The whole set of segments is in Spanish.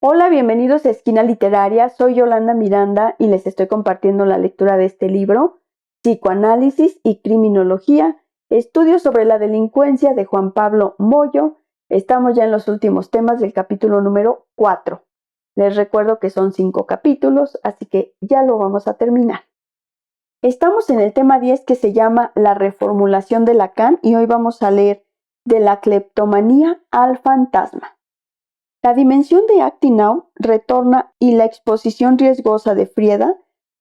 Hola, bienvenidos a Esquina Literaria. Soy Yolanda Miranda y les estoy compartiendo la lectura de este libro, Psicoanálisis y Criminología, estudios sobre la delincuencia de Juan Pablo Moyo. Estamos ya en los últimos temas del capítulo número 4. Les recuerdo que son 5 capítulos, así que ya lo vamos a terminar. Estamos en el tema 10 que se llama La reformulación de Lacan y hoy vamos a leer De la cleptomanía al fantasma. La dimensión de Acting Out retorna y la exposición riesgosa de Frieda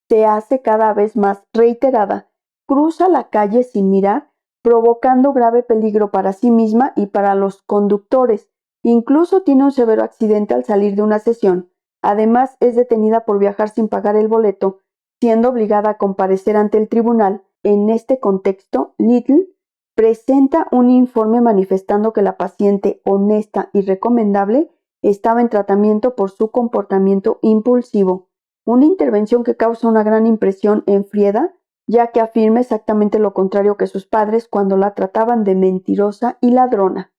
se hace cada vez más reiterada. Cruza la calle sin mirar, provocando grave peligro para sí misma y para los conductores. Incluso tiene un severo accidente al salir de una sesión. Además, es detenida por viajar sin pagar el boleto, siendo obligada a comparecer ante el tribunal. En este contexto, Little presenta un informe manifestando que la paciente honesta y recomendable estaba en tratamiento por su comportamiento impulsivo, una intervención que causa una gran impresión en Frieda, ya que afirma exactamente lo contrario que sus padres cuando la trataban de mentirosa y ladrona.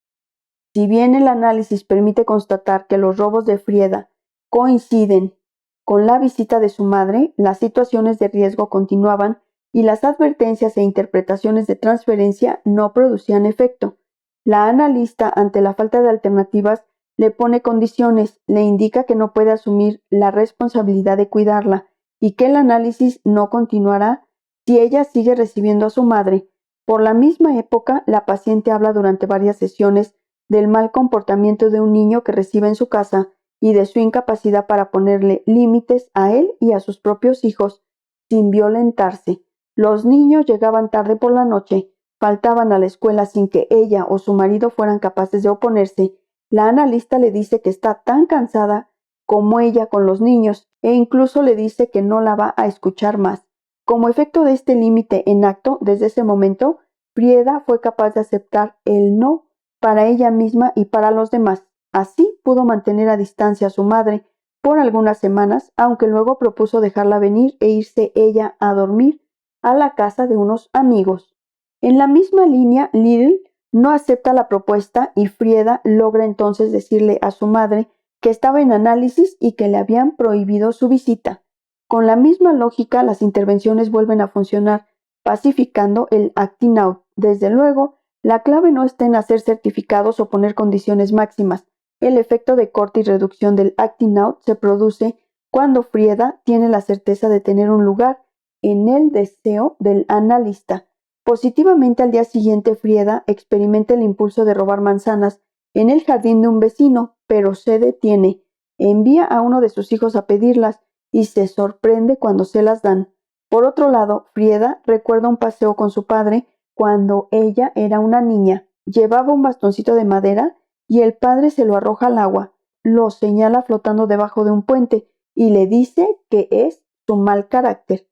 Si bien el análisis permite constatar que los robos de Frieda coinciden con la visita de su madre, las situaciones de riesgo continuaban y las advertencias e interpretaciones de transferencia no producían efecto. La analista, ante la falta de alternativas, le pone condiciones, le indica que no puede asumir la responsabilidad de cuidarla y que el análisis no continuará si ella sigue recibiendo a su madre. Por la misma época, la paciente habla durante varias sesiones del mal comportamiento de un niño que recibe en su casa y de su incapacidad para ponerle límites a él y a sus propios hijos sin violentarse. Los niños llegaban tarde por la noche, faltaban a la escuela sin que ella o su marido fueran capaces de oponerse. La analista le dice que está tan cansada como ella con los niños e incluso le dice que no la va a escuchar más. Como efecto de este límite en acto, desde ese momento, Frieda fue capaz de aceptar el no para ella misma y para los demás. Así pudo mantener a distancia a su madre por algunas semanas, aunque luego propuso dejarla venir e irse ella a dormir a la casa de unos amigos. En la misma línea, Little no acepta la propuesta y Frieda logra entonces decirle a su madre que estaba en análisis y que le habían prohibido su visita. Con la misma lógica, las intervenciones vuelven a funcionar, pacificando el acting out. Desde luego, la clave no está en hacer certificados o poner condiciones máximas. El efecto de corte y reducción del acting out se produce cuando Frieda tiene la certeza de tener un lugar en el deseo del analista. Positivamente, al día siguiente, Frieda experimenta el impulso de robar manzanas en el jardín de un vecino, pero se detiene. Envía a uno de sus hijos a pedirlas y se sorprende cuando se las dan. Por otro lado, Frieda recuerda un paseo con su padre cuando ella era una niña. Llevaba un bastoncito de madera y el padre se lo arroja al agua. Lo señala flotando debajo de un puente y le dice que es su mal carácter.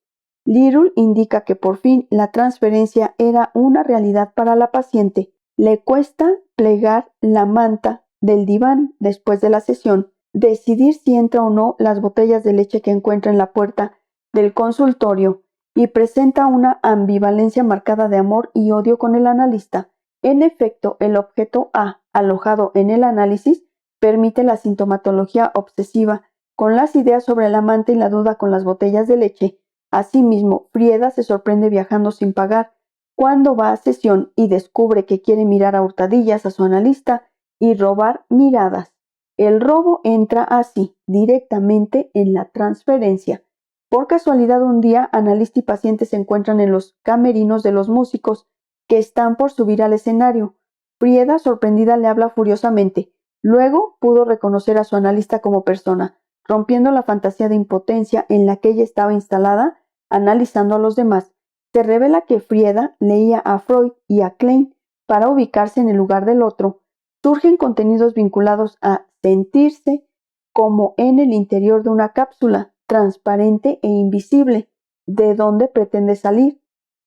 Little indica que por fin la transferencia era una realidad para la paciente. Le cuesta plegar la manta del diván después de la sesión, decidir si entra o no las botellas de leche que encuentra en la puerta del consultorio y presenta una ambivalencia marcada de amor y odio con el analista. En efecto, el objeto A, alojado en el análisis, permite la sintomatología obsesiva, con las ideas sobre el amante y la duda con las botellas de leche. Asimismo, Frieda se sorprende viajando sin pagar cuando va a sesión y descubre que quiere mirar a hurtadillas a su analista y robar miradas. El robo entra así, directamente en la transferencia. Por casualidad, un día, analista y paciente se encuentran en los camerinos de los músicos que están por subir al escenario. Frieda, sorprendida, le habla furiosamente. Luego pudo reconocer a su analista como persona, rompiendo la fantasía de impotencia en la que ella estaba instalada, analizando a los demás. Se revela que Frieda leía a Freud y a Klein para ubicarse en el lugar del otro. Surgen contenidos vinculados a sentirse como en el interior de una cápsula, transparente e invisible, de donde pretende salir,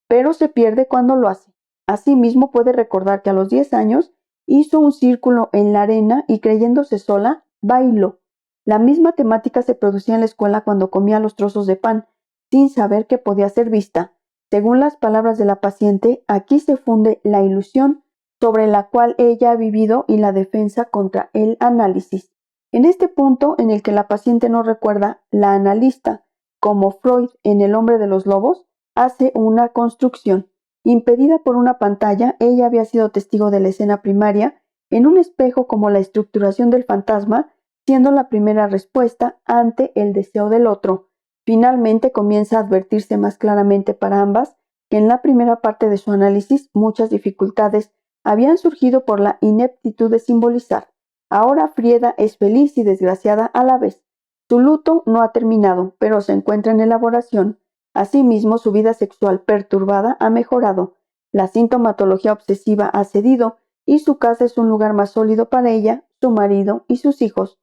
pero se pierde cuando lo hace. Asimismo, puede recordar que a los 10 años hizo un círculo en la arena y, creyéndose sola, bailó. La misma temática se producía en la escuela cuando comía los trozos de pan, sin saber que podía ser vista. Según las palabras de la paciente, aquí se funde la ilusión sobre la cual ella ha vivido y la defensa contra el análisis. En este punto en el que la paciente no recuerda, la analista, como Freud en El hombre de los lobos, hace una construcción. Impedida por una pantalla, ella había sido testigo de la escena primaria en un espejo como la estructuración del fantasma, siendo la primera respuesta ante el deseo del otro. Finalmente comienza a advertirse más claramente para ambas que en la primera parte de su análisis muchas dificultades habían surgido por la ineptitud de simbolizar. Ahora Frieda es feliz y desgraciada a la vez. Su luto no ha terminado, pero se encuentra en elaboración. Asimismo, su vida sexual perturbada ha mejorado. La sintomatología obsesiva ha cedido y su casa es un lugar más sólido para ella, su marido y sus hijos.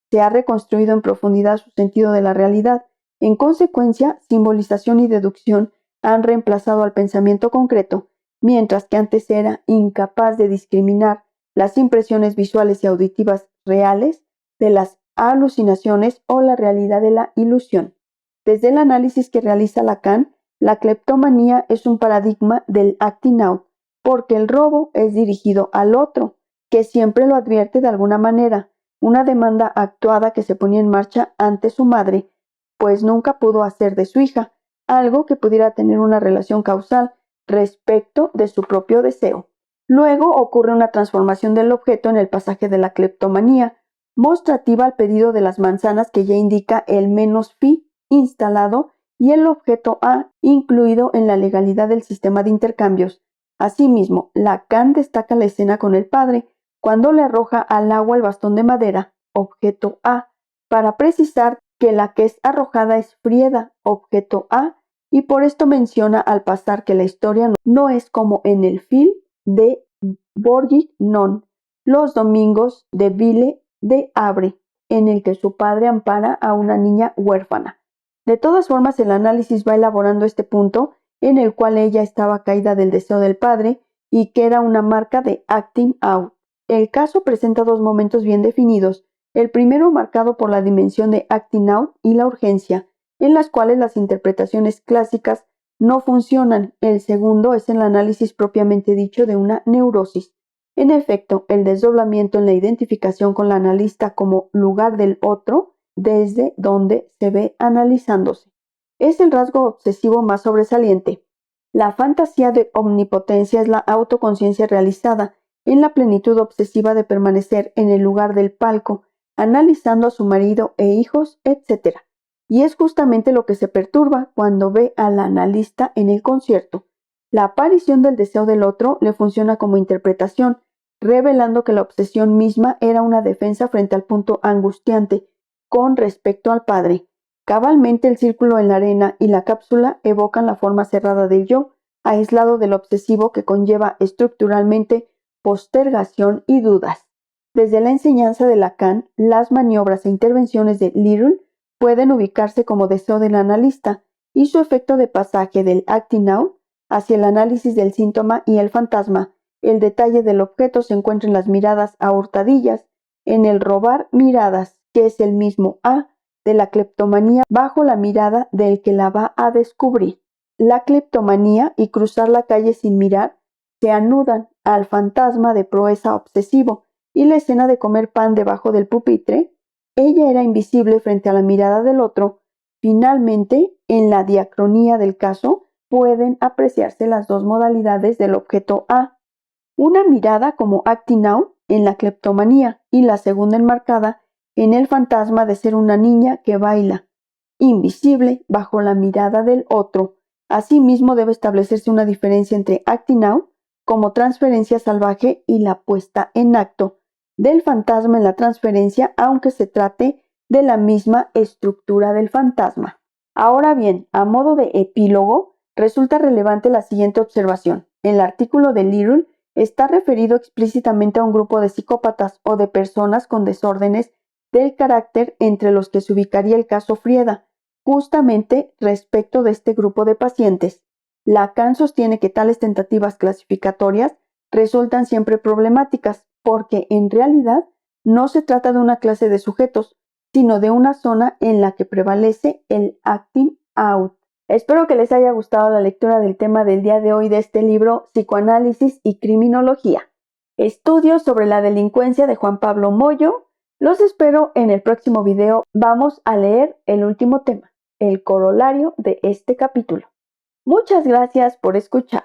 Se ha reconstruido en profundidad su sentido de la realidad. En consecuencia, simbolización y deducción han reemplazado al pensamiento concreto, mientras que antes era incapaz de discriminar las impresiones visuales y auditivas reales de las alucinaciones o la realidad de la ilusión. Desde el análisis que realiza Lacan, la cleptomanía es un paradigma del acting out, porque el robo es dirigido al otro, que siempre lo advierte de alguna manera, una demanda actuada que se ponía en marcha ante su madre, pues nunca pudo hacer de su hija algo que pudiera tener una relación causal respecto de su propio deseo. Luego ocurre una transformación del objeto en el pasaje de la cleptomanía, mostrativa al pedido de las manzanas que ya indica el menos phi instalado y el objeto A incluido en la legalidad del sistema de intercambios. Asimismo, Lacan destaca la escena con el padre, cuando le arroja al agua el bastón de madera, objeto A, para precisar que la que es arrojada es Frieda, objeto A, y por esto menciona al pasar que la historia no es como en el film de Bourguignon, Los domingos de Ville de Havre, en el que su padre ampara a una niña huérfana. De todas formas, el análisis va elaborando este punto en el cual ella estaba caída del deseo del padre y que era una marca de acting out. El caso presenta dos momentos bien definidos, el primero marcado por la dimensión de acting out y la urgencia, en las cuales las interpretaciones clásicas no funcionan. El segundo es el análisis propiamente dicho de una neurosis. En efecto, el desdoblamiento en la identificación con la analista como lugar del otro, desde donde se ve analizándose, es el rasgo obsesivo más sobresaliente. La fantasía de omnipotencia es la autoconciencia realizada en la plenitud obsesiva de permanecer en el lugar del palco, analizando a su marido e hijos, etc. Y es justamente lo que se perturba cuando ve al analista en el concierto. La aparición del deseo del otro le funciona como interpretación, revelando que la obsesión misma era una defensa frente al punto angustiante con respecto al padre. Cabalmente el círculo en la arena y la cápsula evocan la forma cerrada del yo, aislado del obsesivo que conlleva estructuralmente postergación y dudas. Desde la enseñanza de Lacan, las maniobras e intervenciones de Little pueden ubicarse como deseo del analista y su efecto de pasaje del acting out hacia el análisis del síntoma y el fantasma. El detalle del objeto se encuentra en las miradas a hurtadillas, en el robar miradas, que es el mismo A de la cleptomanía bajo la mirada del que la va a descubrir. La cleptomanía y cruzar la calle sin mirar se anudan al fantasma de proeza obsesivo y la escena de comer pan debajo del pupitre. Ella era invisible frente a la mirada del otro. Finalmente, en la diacronía del caso, pueden apreciarse las dos modalidades del objeto A. Una mirada como acting out en la cleptomanía y la segunda enmarcada en el fantasma de ser una niña que baila, invisible bajo la mirada del otro. Asimismo, debe establecerse una diferencia entre acting out como transferencia salvaje y la puesta en acto del fantasma en la transferencia, aunque se trate de la misma estructura del fantasma. Ahora bien, a modo de epílogo, resulta relevante la siguiente observación. El artículo de Little está referido explícitamente a un grupo de psicópatas o de personas con desórdenes del carácter entre los que se ubicaría el caso Frieda. Justamente respecto de este grupo de pacientes, Lacan sostiene que tales tentativas clasificatorias resultan siempre problemáticas porque en realidad no se trata de una clase de sujetos, sino de una zona en la que prevalece el acting out. Espero que les haya gustado la lectura del tema del día de hoy de este libro Psicoanálisis y Criminología. Estudios sobre la delincuencia de Juan Pablo Moyo. Los espero en el próximo video. Vamos a leer el último tema, el corolario de este capítulo. Muchas gracias por escuchar.